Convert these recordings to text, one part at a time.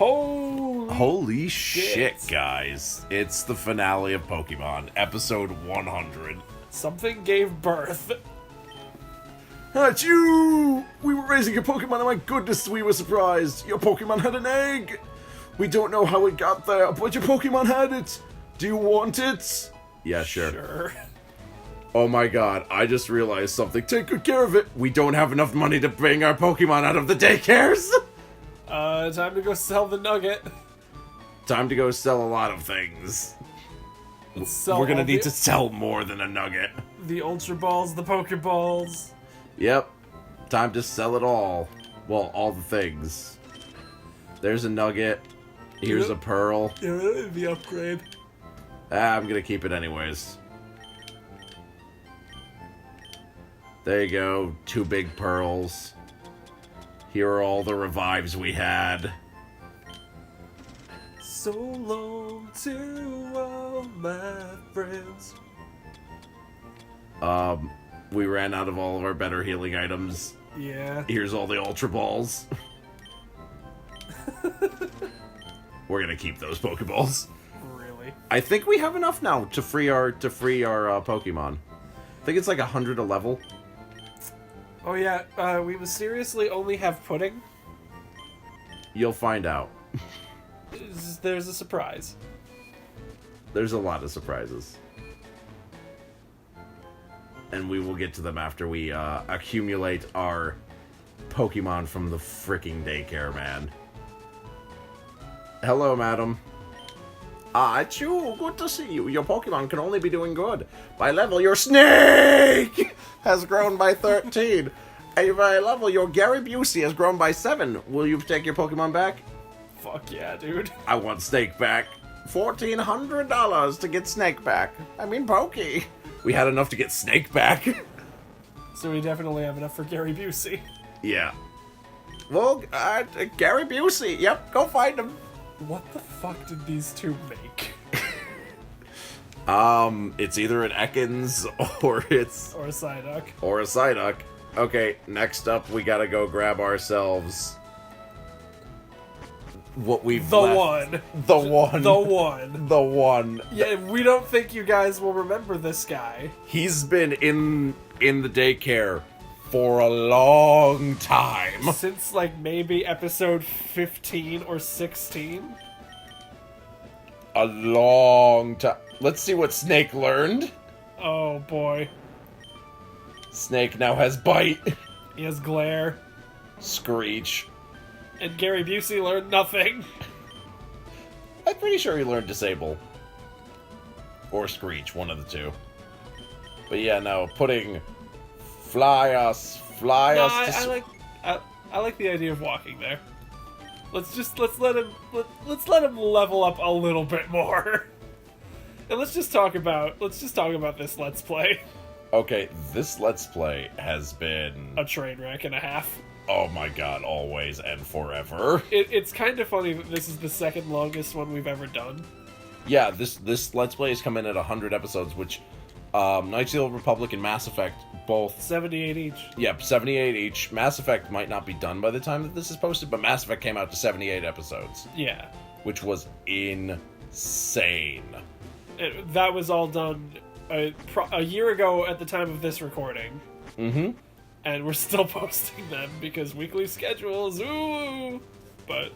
Holy shit, guys. It's the finale of Pokemon, episode 100. Something gave birth. Achoo! We were raising a Pokemon and my goodness, we were surprised. Your Pokemon had an egg. We don't know how it got there, but your Pokemon had it. Do you want it? Yeah, sure. Oh my god, I just realized something. Take good care of it. We don't have enough money to bring our Pokemon out of the daycares. Time to go sell the nugget. Time to go sell a lot of things. We're gonna need to sell more than a nugget. The Ultra Balls, the Pokeballs. Yep. Time to sell it all. Well, all the things. There's a nugget. Here's a pearl. Yeah, the upgrade. I'm gonna keep it anyways. There you go. 2 big pearls. Here are all the revives we had. So long to all my friends. We ran out of all of our better healing items. Yeah. Here's all the Ultra Balls. We're gonna keep those Pokeballs. Really? I think we have enough now to free our Pokemon. I think it's like 100 a level. Oh yeah, we mysteriously only have pudding. You'll find out. There's a surprise. There's a lot of surprises. And we will get to them after we accumulate our Pokemon from the fricking daycare, man. Hello, madam. Achoo, good to see you. Your Pokemon can only be doing good. By level, your Snake has grown by 13. And by level, your Gary Busey has grown by 7. Will you take your Pokemon back? Fuck yeah, dude. I want Snake back. $1,400 to get Snake back. I mean, Pokey. We had enough to get Snake back. So we definitely have enough for Gary Busey. Yeah. Well, Gary Busey. Yep, go find him. What the fuck did these two make? It's either an Ekans or it's... Or a Psyduck. Or a Psyduck. Okay, next up, we gotta go grab ourselves... what we've The left. one. The one. The one. The one. Yeah, we don't think you guys will remember this guy. He's been in the daycare for a long time. Since, like, maybe episode 15 or 16? A long time. Let's see what Snake learned. Oh, boy. Snake now has Bite. He has Glare. Screech. And Gary Busey learned nothing. I'm pretty sure he learned Disable. Or Screech, one of the two. But yeah, no, putting... Fly us to... I like the idea of walking there. Let's let him level up a little bit more. And let's just talk about this Let's Play. Okay, this Let's Play has been... a train wreck and a half. Oh my god, always and forever. It's kind of funny that this is the second longest one we've ever done. Yeah, this Let's Play has come in at 100 episodes, which Knights of the Old Republic and Mass Effect both... 78 each. Yep, 78 each. Mass Effect might not be done by the time that this is posted, but Mass Effect came out to 78 episodes. Yeah. Which was insane. That was all done a year ago at the time of this recording. Mm-hmm. And we're still posting them because weekly schedules, ooh! But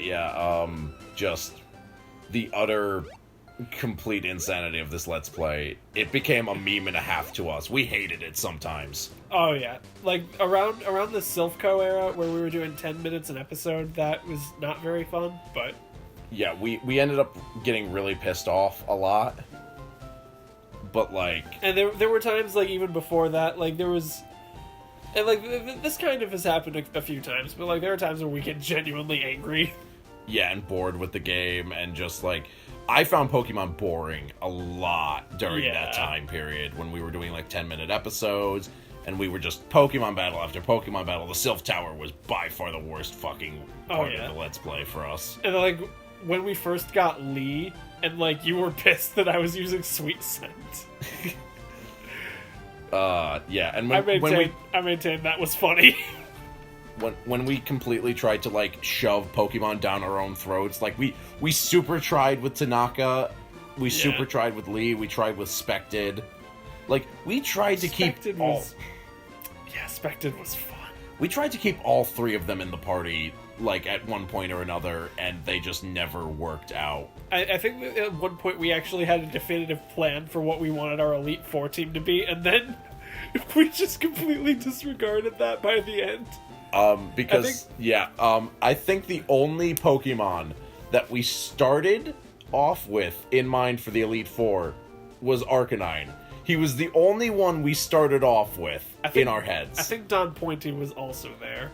yeah, just the utter complete insanity of this Let's Play. It became a meme and a half to us. We hated it sometimes. Oh yeah. Like, around the Silphco era, where we were doing 10 minutes an episode, that was not very fun, but... Yeah, we ended up getting really pissed off a lot. But, like... And there were times, like, even before that, like, there was... And, like, this kind of has happened a few times, but, like, there are times where we get genuinely angry. Yeah, and bored with the game, and just, like... I found Pokemon boring a lot during that time period, when we were doing, like, 10-minute episodes, and we were just Pokemon battle after Pokemon battle. The Sylph Tower was by far the worst fucking part of the Let's Play for us. And, like, when we first got Lee... And, like, you were pissed that I was using Sweet Scent. Yeah, and I maintained that was funny. when we completely tried to like shove Pokemon down our own throats. Like we super tried with Tanaka, we super tried with Lee, we tried with Spected. Like we tried to keep all. Yeah, Spected was fun. We tried to keep all three of them in the party, like, at one point or another, and they just never worked out. I think that at one point we actually had a definitive plan for what we wanted our Elite Four team to be, and then we just completely disregarded that by the end. I think the only Pokemon that we started off with in mind for the Elite Four was Arcanine. He was the only one we started off with in our heads. I think Don Pointy was also there.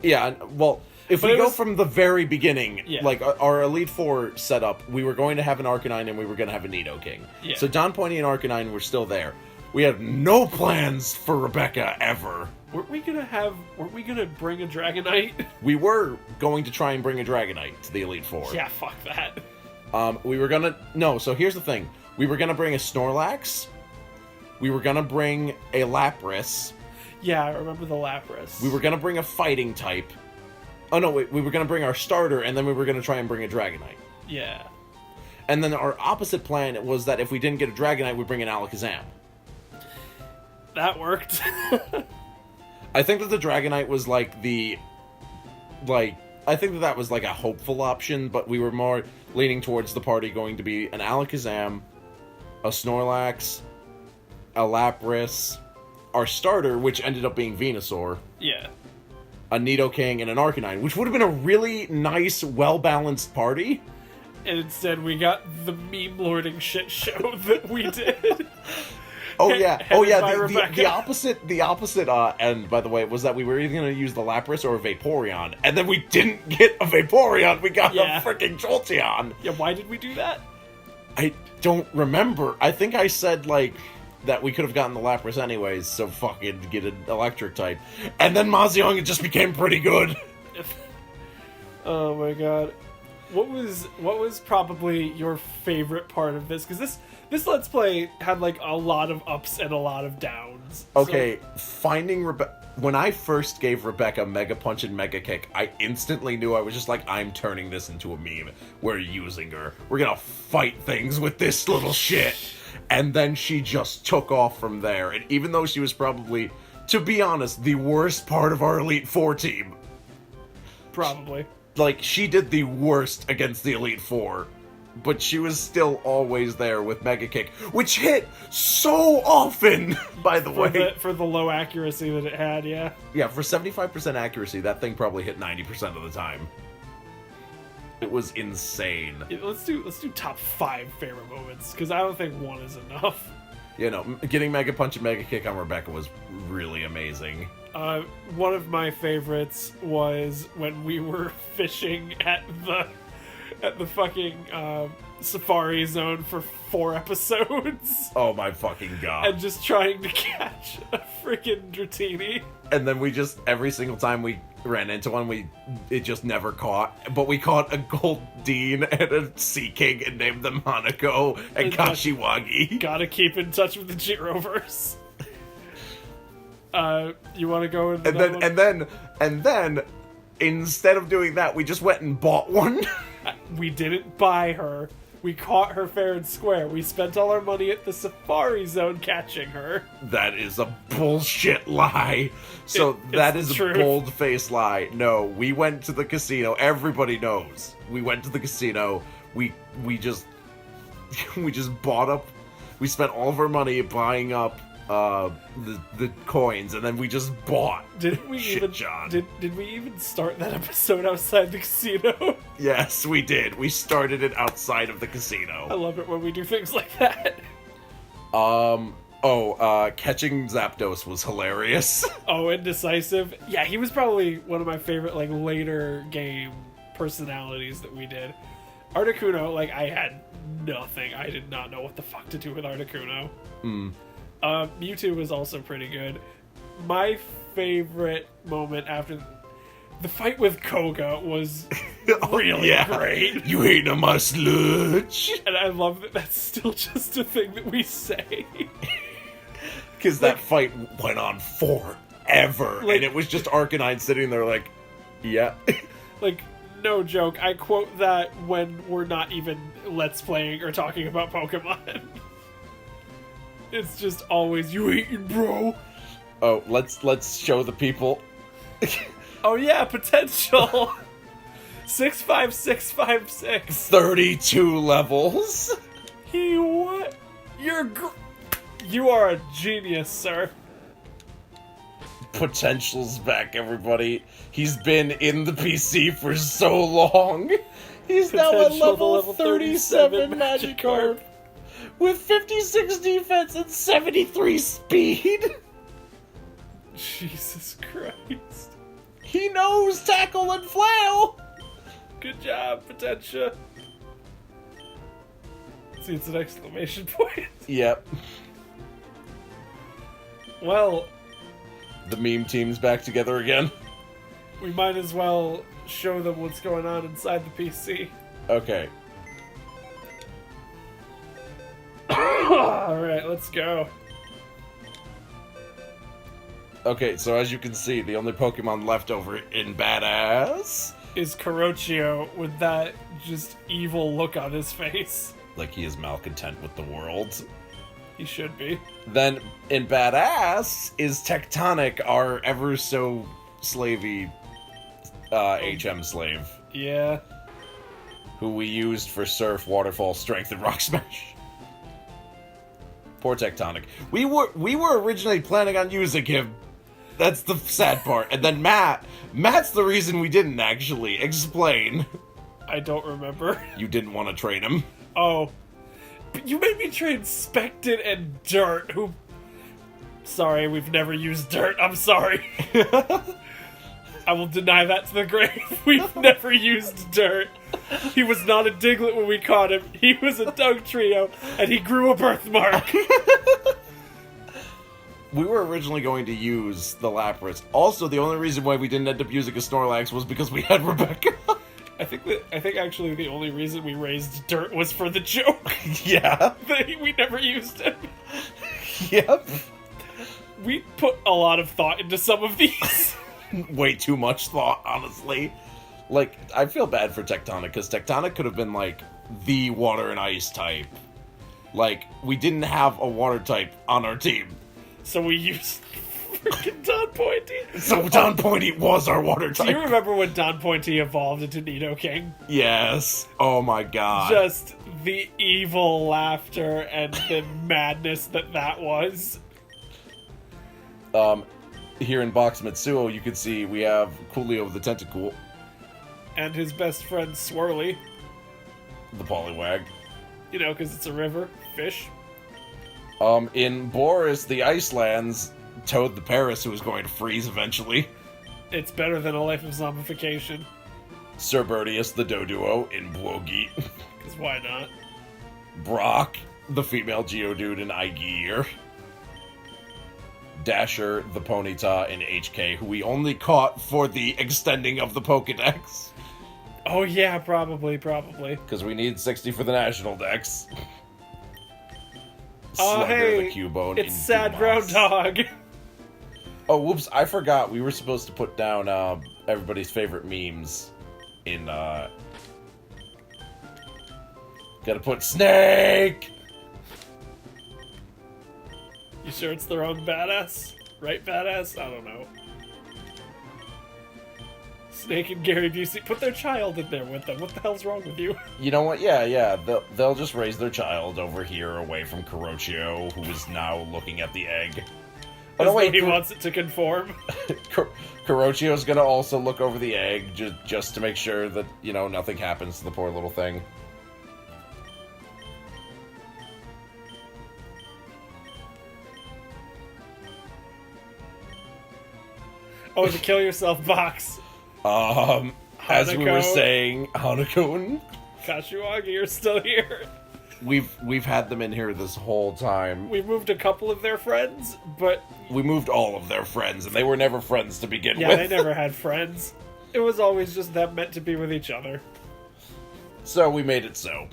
Yeah, well, if we go from the very beginning, like our Elite Four setup, we were going to have an Arcanine and we were going to have a Nidoking. Yeah. So Don Pointy and Arcanine were still there. We had no plans for Rebecca ever. Weren't we gonna bring a Dragonite? We were going to try and bring a Dragonite to the Elite Four. Yeah, fuck that. So here's the thing. We were gonna bring a Snorlax. We were gonna bring a Lapras. Yeah, I remember the Lapras. We were gonna bring a fighting type. Oh no, wait, we were gonna bring our starter, and then we were gonna try and bring a Dragonite. Yeah. And then our opposite plan was that if we didn't get a Dragonite, we'd bring an Alakazam. That worked. I think that the Dragonite was I think that was like a hopeful option, but we were more leaning towards the party going to be an Alakazam, a Snorlax, a Lapras, our starter, which ended up being Venusaur. Yeah. A Nidoking, and an Arcanine, which would have been a really nice, well-balanced party. And instead we got the meme-lording shit show that we did. The opposite end, by the way, was that we were either going to use the Lapras or a Vaporeon, and then we didn't get a Vaporeon, we got a freaking Jolteon. Yeah, why did we do that? I don't remember. I think I said, that we could have gotten the Lapras anyways, so fucking get an electric type. And then Maziong just became pretty good. Oh my god. What was probably your favorite part of this? Because this Let's Play had, a lot of ups and a lot of downs. Okay, finding Rebecca... When I first gave Rebecca Mega Punch and Mega Kick, I instantly knew I was just like, I'm turning this into a meme. We're using her. We're gonna fight things with this little shit. And then she just took off from there. And even though she was probably, to be honest, the worst part of our Elite Four team. Probably. She did the worst against the Elite Four. But she was still always there with Mega Kick, which hit so often, by the way. For the low accuracy that it had, yeah. Yeah, for 75% accuracy, that thing probably hit 90% of the time. It was insane. Let's do top 5 favorite moments, because I don't think one is enough. Getting Mega Punch and Mega Kick on Rebecca was really amazing. One of my favorites was when we were fishing at the fucking Safari Zone for 4 episodes. Oh my fucking god. And just trying to catch a freaking Dratini. And then we just, every single time we ran into one, it just never caught. But we caught a Goldeen and a Sea King and named them Hanako and Kashiwagi. Gotta keep in touch with the Giroverse. You want to go into and then instead of doing that, we just went and bought one. We didn't buy her. We caught her fair and square. We spent all our money at the Safari Zone catching her. That is a bullshit lie. So that is a bold-faced lie. No, we went to the casino. Everybody knows. We went to the casino. We just bought up. We spent all of our money buying up the coins, and then we just bought. Didn't we Did we even start that episode outside the casino? Yes, we did. We started it outside of the casino. I love it when we do things like that. Catching Zapdos was hilarious. Oh, Indecisive. Yeah, he was probably one of my favorite later game personalities that we did. Articuno, I had nothing. I did not know what the fuck to do with Articuno. Mewtwo was also pretty good. My favorite moment after the fight with Koga was really great. You ain't my sludge. And I love that that's still just a thing that we say. Because that fight went on ever. Like- And it was just Arcanine sitting there like, yeah. Like, no joke, I quote that when we're not even Let's Playing or talking about Pokemon. It's just always, you eating, bro? Oh, let's show the people. Oh yeah, potential! 65656. 32 levels. What? You are a genius, sir. Potential's back, everybody. He's been in the PC for so long. He's now at Potential level 37 Magikarp. With 56 defense and 73 speed. Jesus Christ. He knows tackle and flail. Good job, Potentia. See, it's an exclamation point. Yep. Well, The meme team's back together again. we might as well show them what's going on inside the PC. Okay. Alright, let's go. Okay, so as you can see, the only Pokemon left over in Badass. Is Kurochio with that just evil look on his face. Like he is malcontent with the world. He should be. Then in Badass is Tectonic, our ever so slavey HM slave, Yeah. who we used for Surf, Waterfall, Strength, and Rock Smash. Poor Tectonic. We were originally planning on using him. That's the sad part. And then Matt's the reason we didn't actually. Explain. I don't remember. You didn't want to train him. Oh. But you made me train Spectin and Dirt, who... Sorry, we've never used Dirt. I'm sorry. I will deny that to the grave. We've never used Dirt. He was not a Diglett when we caught him. He was a Dugtrio, and he grew a birthmark. We were originally going to use the Lapras. Also, the only reason why we didn't end up using a Snorlax was because we had Rebecca. I think actually the only reason we raised Dirt was for the joke. Yeah. We never used him. Yep. We put a lot of thought into some of these. Way too much thought, honestly. Like, I feel bad for Tectonic, because Tectonic could have been, like, the water and ice type. Like, we didn't have a water type on our team. So we used freaking Don Pointy. So Don Pointy was our water Do you type. remember when Don Pointy evolved into Nidoking? Yes. Oh my god. Just the evil laughter and the madness that was. Here in Box Mitsuo, you can see we have Coolio the Tentacool, And his best friend Swirly. the Poliwag. You know, because it's a river. Fish. In Boris, the Icelands, Toad the Paris, who is going to freeze eventually. It's better than a life of zombification. Sir Bertius, the Doduo, in Bwogi. Because why not? Brock, the female Geodude in Igear. Dasher, the Ponyta in HK, who we only caught for the extending of the Pokedex. Oh yeah, probably. Because we need 60 for the National Dex. Oh Slugger, hey, the Cubone it's in Sad Dumas. Brown Dog. Oh, whoops, I forgot. We were supposed to put down everybody's favorite memes in, Gotta put Snake! You sure it's the wrong badass? Right badass? I don't know. Snake and Gary Busey, put their child in there with them. What the hell's wrong with you? You know what? Yeah. They'll just raise their child over here away from Kurochio, who is now looking at the egg. Oh, no, wait. He wants it to conform. Kurochio's gonna also look over the egg just to make sure that, you know, nothing happens to the poor little thing. Oh, the kill yourself box. As we were Hanako. saying, Hanako and Kashiwagi, you're still here. We've had them in here this whole time. We moved a couple of their friends, but We moved all of their friends, and they were never friends to begin yeah, with. they never had friends. It was always just them meant to be with each other. So we made it so.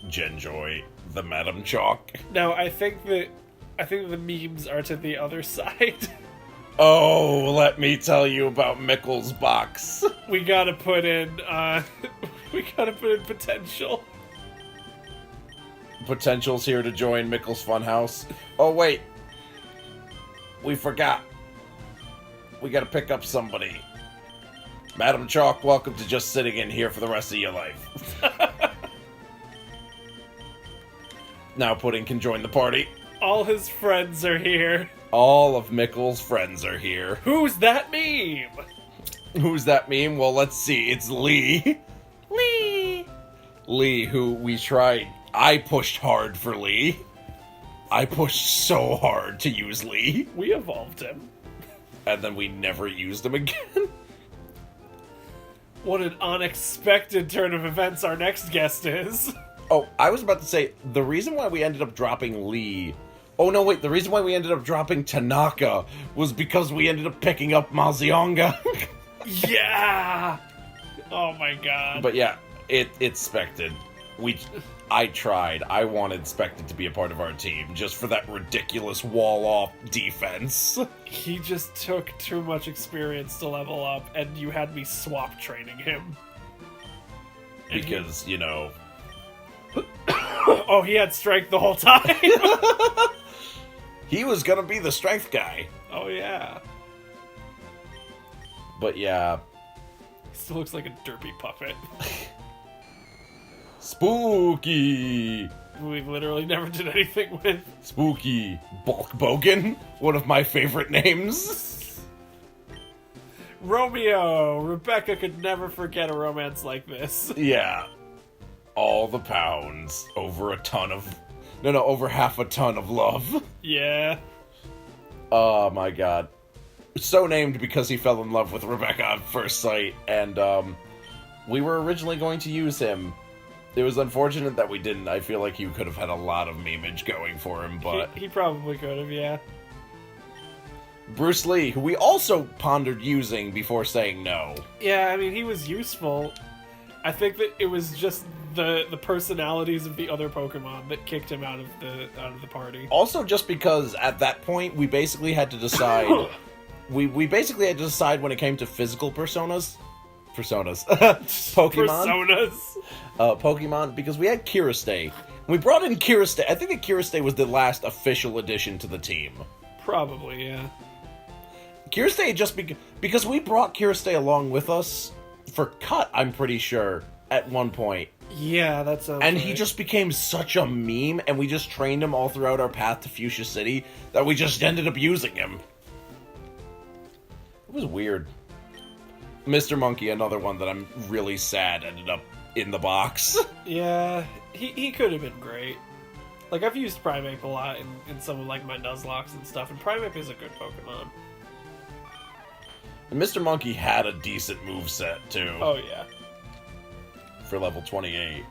Genjoy, the Madam Chalk. Now, I think that I think the memes are to the other side. Oh, let me tell you about Mickle's box. We gotta put in, potential. Potential's here to join Mickle's Funhouse. Oh, wait. We forgot. We gotta pick up somebody. Madam Chalk, welcome to just sitting in here for the rest of your life. Now Pudding can join the party. All his friends are here. All of Mickle's friends are here. Who's that meme? Who's that meme? Well, let's see. It's Lee. Lee, who we tried. I pushed hard for Lee. I pushed so hard to use Lee. We evolved him. And then we never used him again. What an unexpected turn of events our next guest is. Oh, I was about to say, the reason why we ended up dropping Lee... Oh, no, wait, the reason why we ended up dropping Tanaka was because we ended up picking up Mazionga. Yeah! Oh my god. But yeah, it's expected. I tried. I wanted Spected to be a part of our team, just for that ridiculous wall-off defense. He just took too much experience to level up, and you had me swap training him. Because, you know... Oh, he had strength the whole time! He was gonna be the strength guy. Oh, yeah. But yeah... He still looks like a derpy puppet. Spooky! We literally never did anything with. Spooky. Bulk Bogan? One of my favorite names. Romeo! Rebecca could never forget a romance like this. Yeah. All the pounds. Over a ton of... No, over half a ton of love. Yeah. Oh my god. So named because he fell in love with Rebecca at first sight, and we were originally going to use him. It was unfortunate that we didn't. I feel like he could have had a lot of memeage going for him, but... He probably could have, yeah. Bruce Lee, who we also pondered using before saying no. Yeah, I mean, he was useful. I think that it was just the personalities of the other Pokemon that kicked him out of the party. Also, just because at that point, we basically had to decide... we basically had to decide when it came to physical Pokemon. Pokemon, because we had Kiristay. We brought in Kiristay. I think that Kiristay was the last official addition to the team. Probably, yeah. Kiristay because we brought Kiristay along with us for Cut, I'm pretty sure, at one point. Yeah, that sounds And right. he just became such a meme, and we just trained him all throughout our path to Fuchsia City, that we just ended up using him. It was weird. Mr. Monkey, another one that I'm really sad ended up in the box. Yeah, he could have been great. Like, I've used Primeape a lot in some of, like, my Nuzlocke and stuff, and Primeape is a good Pokemon. And Mr. Monkey had a decent moveset, too. Oh, yeah. For level 28.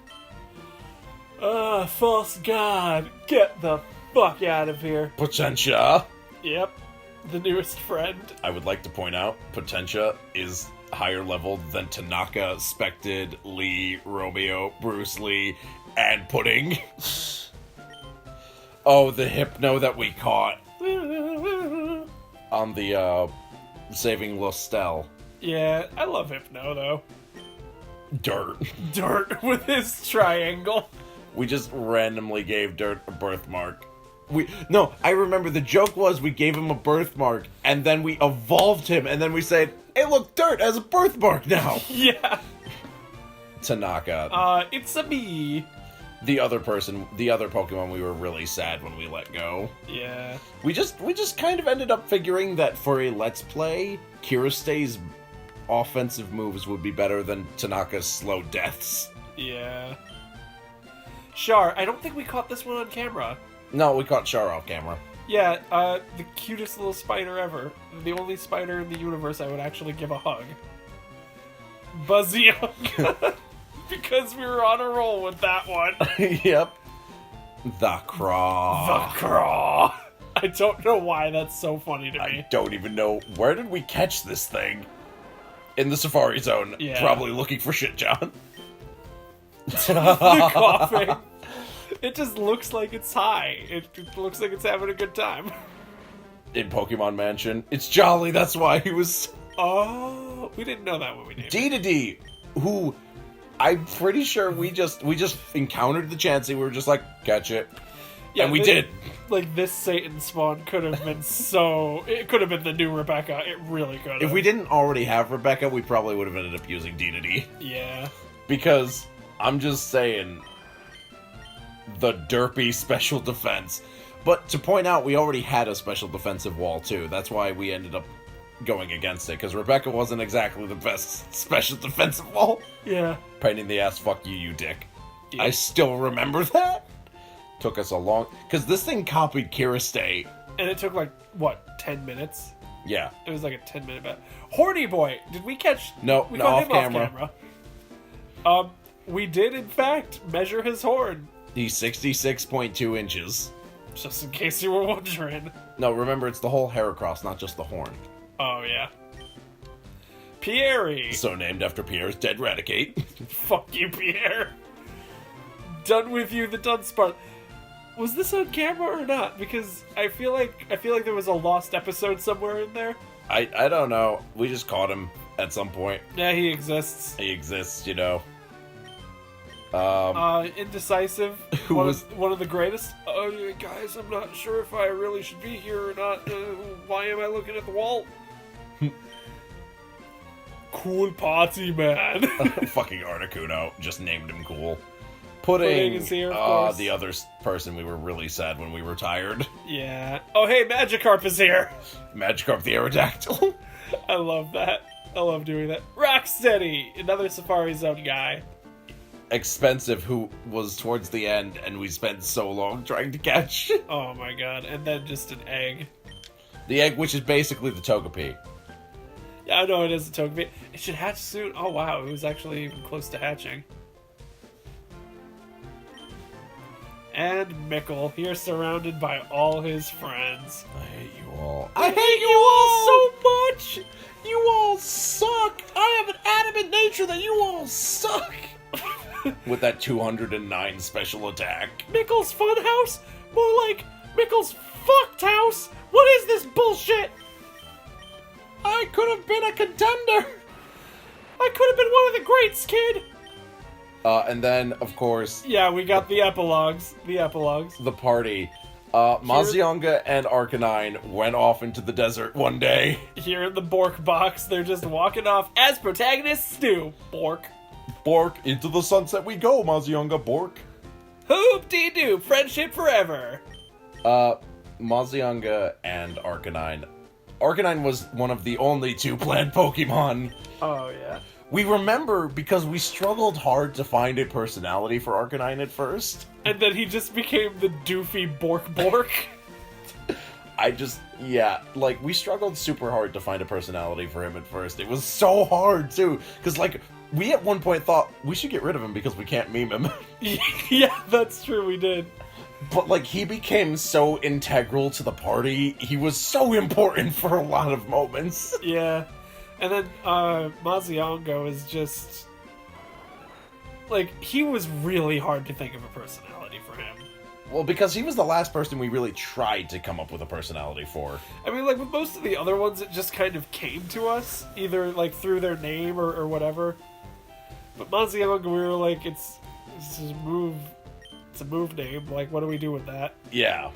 False god! Get the fuck out of here. Potentia! Yep. The newest friend. I would like to point out, Potentia is higher leveled than Tanaka, Spected, Lee, Romeo, Bruce Lee, and Pudding. Oh, the Hypno that we caught on the, Saving Lostel. Yeah, I love Hypno, though. Dirt. With his triangle. We just randomly gave Dirt a birthmark. I remember the joke was we gave him a birthmark, and then we evolved him, and then we said, hey look, Dirt has a birthmark now! Yeah. Tanaka. It's a me. The other Pokemon we were really sad when we let go. Yeah. We just kind of ended up figuring that for a Let's Play, Kiristay's offensive moves would be better than Tanaka's slow deaths. Yeah. Char, I don't think we caught this one on camera. No, we caught Char off camera. Yeah, the cutest little spider ever. The only spider in the universe I would actually give a hug. Buzziung. Because we were on a roll with that one. Yep. The Craw. I don't know why that's so funny to me. I don't even know. Where did we catch this thing? In the Safari Zone. Yeah. Probably looking for shit, John. The coughing. It just looks like it's high. It looks like it's having a good time. In Pokemon Mansion, it's Jolly. That's why he was. Oh, we didn't know that when we named it. Dedede, who I'm pretty sure we just encountered the Chansey. We were just like, catch it. Yeah, and we did. Like, this Satan spawn could have been so... It could have been the new Rebecca. It really could have. If we didn't already have Rebecca, we probably would have ended up using Dedede. Yeah. Because, I'm just saying, the derpy special defense. But to point out, we already had a special defensive wall, too. That's why we ended up going against it. Because Rebecca wasn't exactly the best special defensive wall. Yeah. Pain in the ass, fuck you, you dick. Yeah. I still remember that. Took us a long... Because this thing copied Kiriste. And it took, like, what, 10 minutes? Yeah. It was like a 10-minute bet. Horny Boy! Did we catch... No, we no, caught off him camera. Off camera. We did, in fact, measure his horn. He's 66.2 inches. Just in case you were wondering. No, remember, it's the whole Heracross, not just the horn. Oh, yeah. Pierre! So named after Pierre's dead Raticate. Fuck you, Pierre. Done with you, the Dunsparce. Was this on camera or not? Because I feel like there was a lost episode somewhere in there. I don't know. We just caught him at some point. Yeah, he exists. He exists, you know. Indecisive. Who was one of the greatest? Oh, guys, I'm not sure if I really should be here or not. Why am I looking at the wall? Cool party, man. Fucking Articuno. Just named him cool. Pudding is here, of course. The other person we were really sad when we retired. Yeah. Oh, hey, Magikarp is here. Magikarp the Aerodactyl. I love that. I love doing that. Rocksteady, another Safari Zone guy. Expensive, who was towards the end, and we spent so long trying to catch. Oh my god, and then just an egg. The egg, which is basically the Togepi. Yeah, I know it is a Togepi. It should hatch soon. Oh wow, it was actually even close to hatching. And Mickle, here surrounded by all his friends. I hate you all. I hate you all so much! You all suck! I have an adamant nature that you all suck! With that 209 special attack. Mickle's fun house? More like Mickle's fucked house? What is this bullshit? I could have been a contender! I could have been one of the greats, kid! And then, of course... Yeah, we got the epilogues. The epilogues. The party. Mazionga and Arcanine went off into the desert one day. Here in the Bork box, they're just walking off as protagonists do. Bork. Bork, into the sunset we go, Mazionga, Bork. Hoop-dee-doo, friendship forever. Mazionga and Arcanine. Arcanine was one of the only two planned Pokemon. Oh, yeah. We remember because we struggled hard to find a personality for Arcanine at first. And then he just became the doofy Bork. Like, we struggled super hard to find a personality for him at first. It was so hard, too, because, like, we at one point thought we should get rid of him because we can't meme him. Yeah, that's true, we did. But, like, he became so integral to the party. He was so important for a lot of moments. Yeah. And then, Maziongo is just... Like, he was really hard to think of a personality for him. Well, because he was the last person we really tried to come up with a personality for. I mean, like, with most of the other ones, it just kind of came to us, either, like, through their name or whatever. But Maziongo, we were like, it's a move name, like, what do we do with that? Yeah.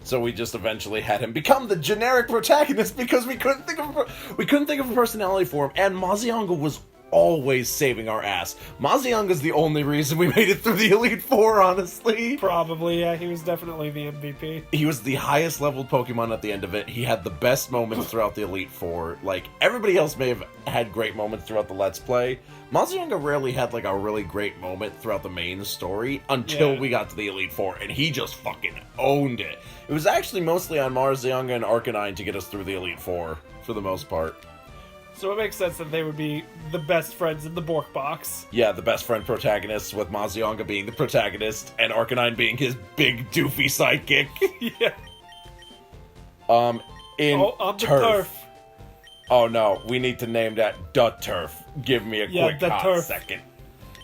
So we just eventually had him become the generic protagonist because we couldn't think of a personality for him, and Mazionga was always saving our ass. Mazionga's the only reason we made it through the Elite Four, honestly. Probably, yeah, he was definitely the MVP. He was the highest leveled Pokemon at the end of it. He had the best moments throughout the Elite Four. Like, everybody else may have had great moments throughout the Let's Play. Mazionga rarely had, like, a really great moment throughout the main story until we got to the Elite Four, and he just fucking owned it. It was actually mostly on Mazionga and Arcanine to get us through the Elite Four, for the most part. So it makes sense that they would be the best friends in the Bork box. Yeah, the best friend protagonists, with Mazionga being the protagonist, and Arcanine being his big, doofy sidekick. Yeah. On the turf. Oh no, we need to name that the turf. Give me a quick hot second.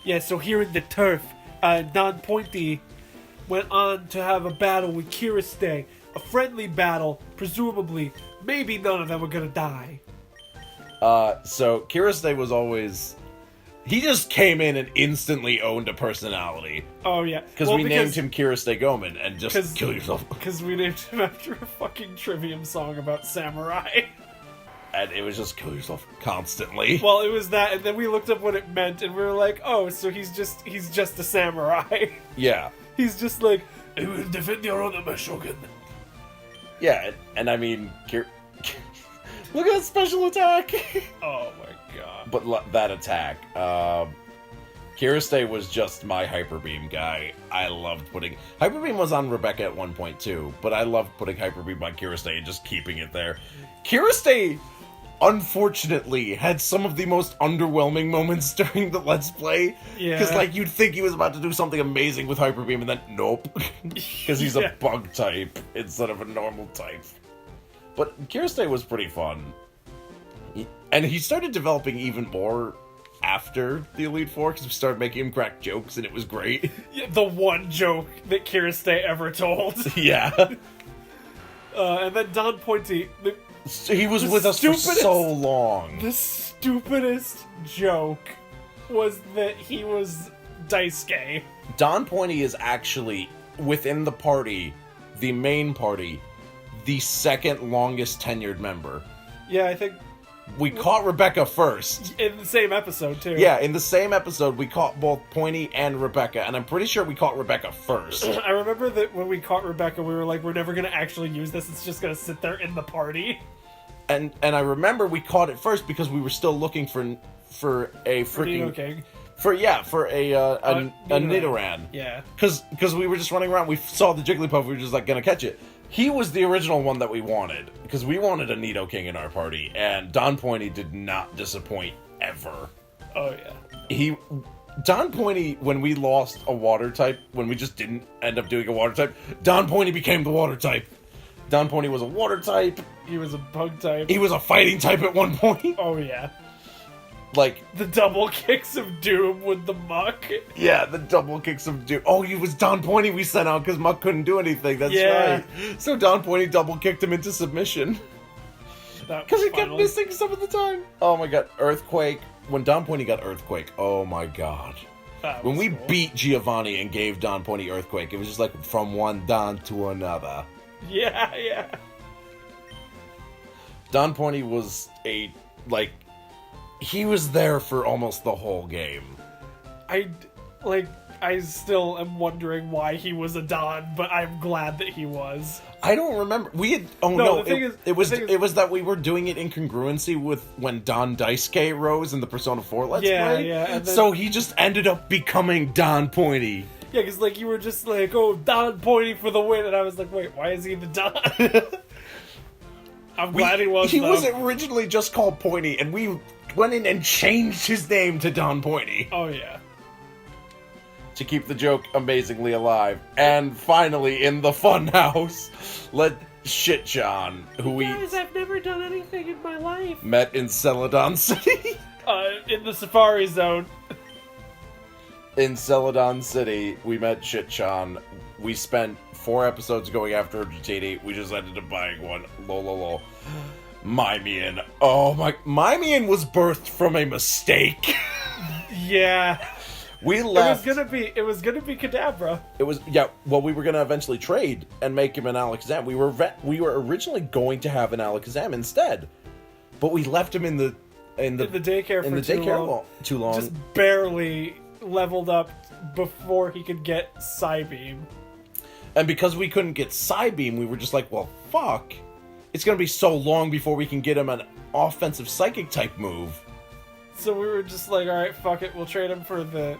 Yeah, so here in the turf, Non-Pointy went on to have a battle with Kiriste. A friendly battle, presumably. Maybe none of them were gonna die. So Kiriste was always... He just came in and instantly owned a personality. Oh, yeah. Because we named him Kiriste Gomen, and just kill yourself. Because we named him after a fucking Trivium song about samurai. And it was just kill yourself constantly. Well, it was that, and then we looked up what it meant, and we were like, oh, so he's just a samurai. Yeah. He's just like, I will defend your honor, my shogun. Yeah, and I mean, look at that special attack! Oh my god. But that attack, Kiriste was just my Hyper Beam guy. I loved putting... Hyper Beam was on Rebecca at one point too, but I loved putting Hyper Beam on Kiriste and just keeping it there. Kiriste, unfortunately, had some of the most underwhelming moments during the Let's Play. Yeah. Because, like, you'd think he was about to do something amazing with Hyper Beam, and then nope. Because he's a bug type instead of a normal type. But Kiriste was pretty fun. And he started developing even more after the Elite Four, because we started making him crack jokes, and it was great. Yeah, the one joke that Kiriste ever told. Yeah. And then Don Pointy... He was with us for so long. The stupidest joke was that he was Daisuke. Don Pointy is actually, within the party, the main party, the second longest tenured member. Yeah, I think... We caught Rebecca first. In the same episode, too. Yeah, in the same episode, we caught both Pointy and Rebecca, and I'm pretty sure we caught Rebecca first. I remember that when we caught Rebecca, we were like, we're never going to actually use this, it's just going to sit there in the party. And I remember we caught it first because we were still looking for a freaking... King. For a Nidoran. Yeah. Because we were just running around, we saw the Jigglypuff, we were just like gonna catch it. He was the original one that we wanted, because we wanted a Nidoking in our party, and Don Pointy did not disappoint ever. Oh yeah. Don Pointy, when we lost a water type, when we just didn't end up doing a water type, Don Pointy became the water type. Don Pointy was a water type. He was a bug type. He was a fighting type at one point. Oh yeah. Like... The double kicks of doom with the Muck. Yeah, the double kicks of doom. Oh, he was Don Pointy we sent out because Muck couldn't do anything. That's right. So Don Pointy double kicked him into submission. Because he kept missing some of the time. Oh my god, Earthquake. When Don Pointy got Earthquake, oh my god. When we beat Giovanni and gave Don Pointy Earthquake, it was just like from one Don to another. Yeah, yeah. Don Pointy was he was there for almost the whole game. I still am wondering why he was a Don, but I'm glad that he was. I don't remember. We had... Oh, no. It was that we were doing it in congruency with when Don Daisuke rose in the Persona 4 Let's Play. Yeah, and then, so he just ended up becoming Don Pointy. Yeah, because, you were just like, oh, Don Pointy for the win, and I was like, wait, why is he the Don? I'm glad he was, He was originally just called Pointy, and we went in and changed his name to Don Pointy. Oh, yeah. To keep the joke amazingly alive. And finally, in the funhouse, let Shitchan, who Guys, I've never done anything in my life. Met in Celadon City. In the Safari Zone. In Celadon City, we met Shitchan. We spent 4 episodes going after Dratini. We just ended up buying one. Lol. Mimian. Oh my... Mimian was birthed from a mistake. Yeah. We left... It was gonna be Kadabra. It was... Yeah, well, we were gonna eventually trade and make him an Alakazam. We were originally going to have an Alakazam instead. But we left him in the daycare for too long. Just barely leveled up before he could get Psybeam. And because we couldn't get Psybeam, we were just like, well, fuck. It's gonna be so long before we can get him an offensive Psychic type move. So we were just like, alright, fuck it, we'll trade him for the...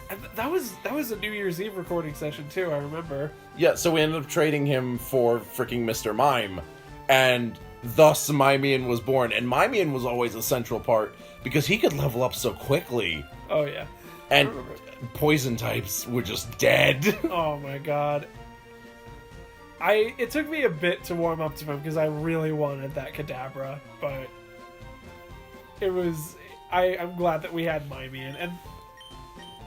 And that was a New Year's Eve recording session too, I remember. Yeah, so we ended up trading him for freaking Mr. Mime. And thus Mimian was born. And Mimian was always a central part because he could level up so quickly. Oh, yeah. And poison types were just dead. Oh my god. It took me a bit to warm up to him because I really wanted that Kadabra, but it was... I'm glad that we had Mimian, and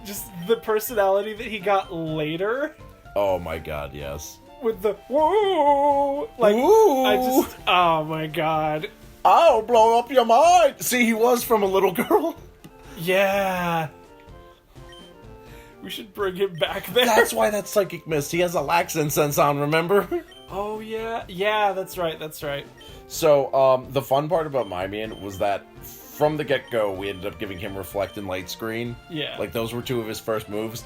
just the personality that he got later Oh my god, yes. with the whoa, like Ooh. oh my god, I'll blow up your mind. See, he was from a little girl. yeah. We should bring him back there. That's why that psychic missed. He has a lax incense on, remember? Oh yeah, that's right. So, the fun part about Mimian was that from the get-go, we ended up giving him Reflect and Light Screen. Yeah. Like, those were two of his first moves.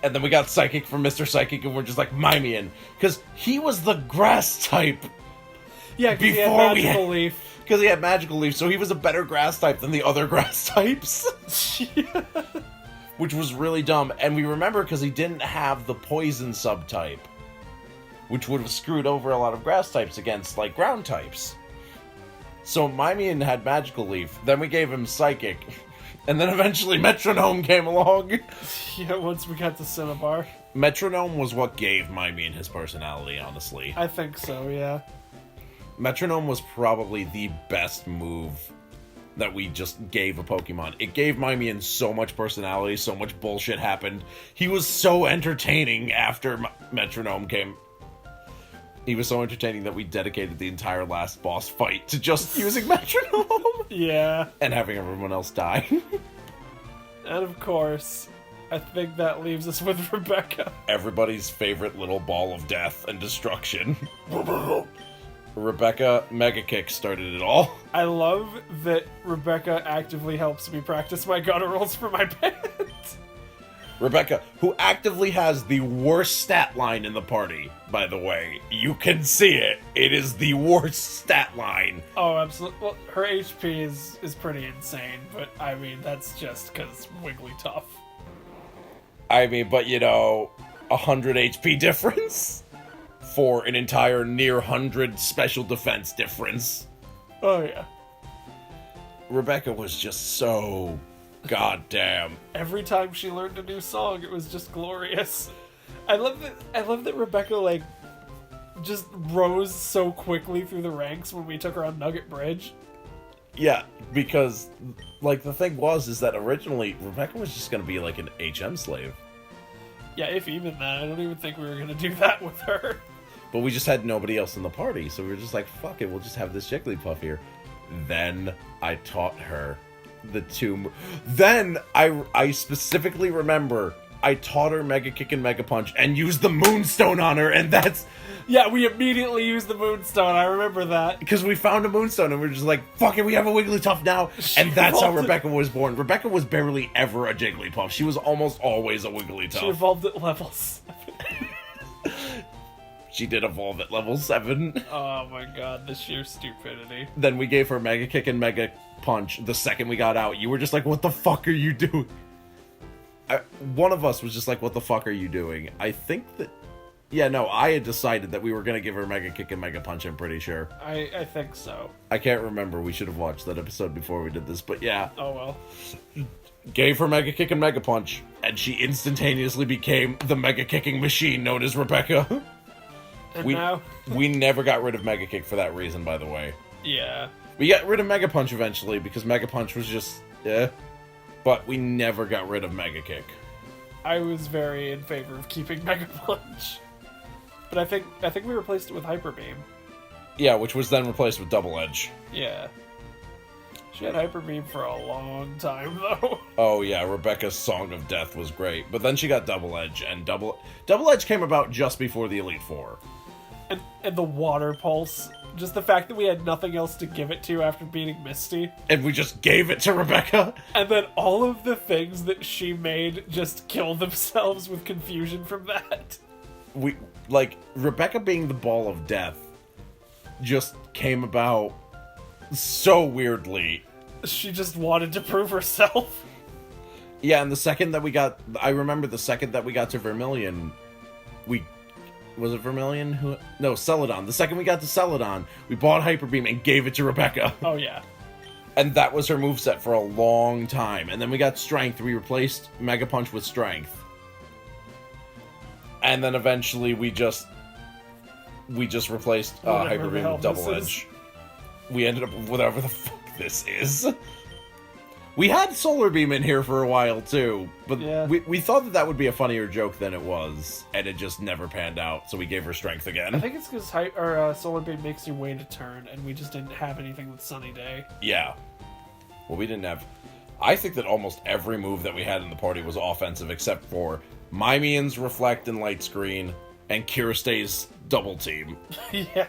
And then we got Psychic from Mr. Psychic, and we're just like, Mimian. Because he was the grass type. Yeah, because he had Before we magical had- leaf. Because he had Magical Leaf, so he was a better grass type than the other grass types. Yeah. Which was really dumb. And we remember because he didn't have the Poison subtype. Which would have screwed over a lot of grass types against, like, ground types. So Mimian had Magical Leaf, then we gave him Psychic, and then eventually Metronome came along. Yeah, once we got to Cinnabar. Metronome was what gave Mimian his personality, honestly. I think so, yeah. Metronome was probably the best move that we just gave a Pokemon. It gave Mimian so much personality, so much bullshit happened. He was so entertaining after Metronome came. He was so entertaining that we dedicated the entire last boss fight to just using Metronome. Yeah. And having everyone else die. And of course, I think that leaves us with Rebecca. Everybody's favorite little ball of death and destruction. Rebecca Mega Kick started it all. I love that Rebecca actively helps me practice my gutter rolls for my band. Rebecca, who actively has the worst stat line in the party, by the way. You can see it. It is the worst stat line. Oh, absolutely. Well, her HP is pretty insane, but I mean, that's just because Wigglytuff. I mean, but you know, 100 HP difference for an entire near 100 special defense difference. Oh, yeah. Rebecca was just so goddamn. Every time she learned a new song, it was just glorious. I love that Rebecca, like, just rose so quickly through the ranks when we took her on Nugget Bridge. Yeah, because, like, the thing is that originally Rebecca was just gonna be like an HM slave. Yeah, if even that. I don't even think we were gonna do that with her. But we just had nobody else in the party, so we were just like, fuck it, we'll just have this Jigglypuff here. Then I taught her the two... Then I specifically remember I taught her Mega Kick and Mega Punch and used the Moonstone on her, and that's... Yeah, we immediately used the Moonstone, I remember that. Because we found a Moonstone, and we were just like, fuck it, we have a Wigglytuff now. And that's how Rebecca was born. Rebecca was barely ever a Jigglypuff. She was almost always a Wigglytuff. She evolved at level 7. She did evolve at level 7. Oh my god, the sheer stupidity. Then we gave her Mega Kick and Mega Punch the second we got out. You were just like, what the fuck are you doing? One of us was just like, what the fuck are you doing? I think that... Yeah, no, I had decided that we were going to give her Mega Kick and Mega Punch, I'm pretty sure. I think so. I can't remember. We should have watched that episode before we did this, but yeah. Oh well. Gave her Mega Kick and Mega Punch, and she instantaneously became the Mega Kicking machine known as Rebecca. And now? We never got rid of Mega Kick for that reason, by the way. Yeah. We got rid of Mega Punch eventually, because Mega Punch was just... But we never got rid of Mega Kick. I was very in favor of keeping Mega Punch. But I think we replaced it with Hyper Beam. Yeah, which was then replaced with Double Edge. Yeah. She had Hyper Beam for a long time, though. Oh yeah, Rebecca's Song of Death was great. But then she got Double Edge, and Double Edge came about just before the Elite Four. And the Water Pulse. Just the fact that we had nothing else to give it to after beating Misty. And we just gave it to Rebecca. And then all of the things that she made just kill themselves with confusion from that. Rebecca being the Ball of Death just came about so weirdly. She just wanted to prove herself. Yeah, and the second that we got... I remember the second that we got to Vermilion, was it Vermilion? No, Celadon. The second we got to Celadon, we bought Hyper Beam and gave it to Rebecca. Oh, yeah. And that was her moveset for a long time. And then we got Strength. We replaced Mega Punch with Strength. And then eventually we just replaced Hyper Beam with Double Edge. We ended up with whatever the fuck this is. We had Solar Beam in here for a while, too, but Yeah. we thought that would be a funnier joke than it was, and it just never panned out, so we gave her strength I again. think it's because Solar Beam makes your way to turn, and we just didn't have anything with Sunny Day. Yeah. Well, we didn't have... I think that almost every move that we had in the party was offensive, except for Mimian's Reflect and Light Screen, and Kirastei's Double Team. Yeah.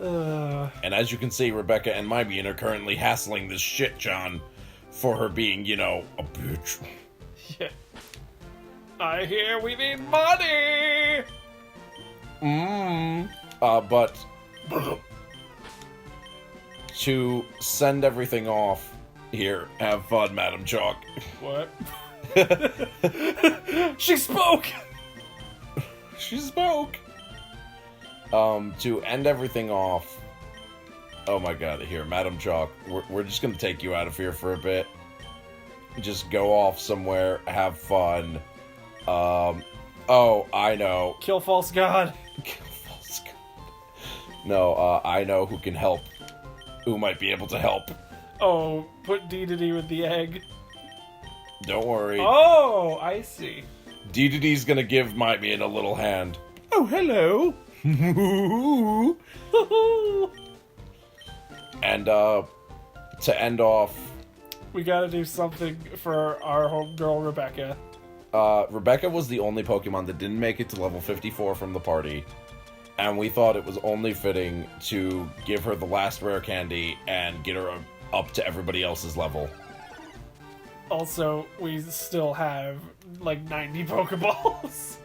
And as you can see, Rebecca and Mimian are currently hassling this shit John for her being, you know, a bitch. Yeah. I hear we need money! But to send everything off, here, have fun, Madam Chalk. What? She spoke! She spoke. To end everything off. Oh my god, here, Madam Chalk, we're just gonna take you out of here for a bit. Just go off somewhere, have fun. Oh, I know. Kill False God. No, I know who can help. Who might be able to help. Oh, put Dedede with the egg. Don't worry. Oh, I see. Dedede's gonna give Mimian a little hand. Oh, hello. And, to end off... We gotta do something for our homegirl, Rebecca. Rebecca was the only Pokemon that didn't make it to level 54 from the party. And we thought it was only fitting to give her the last rare candy and get her up to everybody else's level. Also, we still have, like, 90 Pokeballs.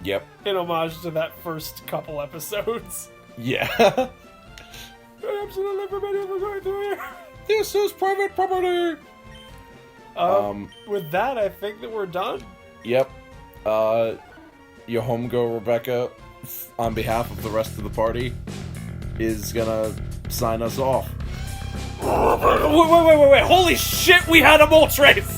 Yep. In homage to that first couple episodes. Yeah. Absolutely forbidden for going through here. This is private property! With that, I think that we're done. Yep. Your homegirl, Rebecca, on behalf of the rest of the party, is gonna sign us off. Wait. Holy shit, we had a Moltres!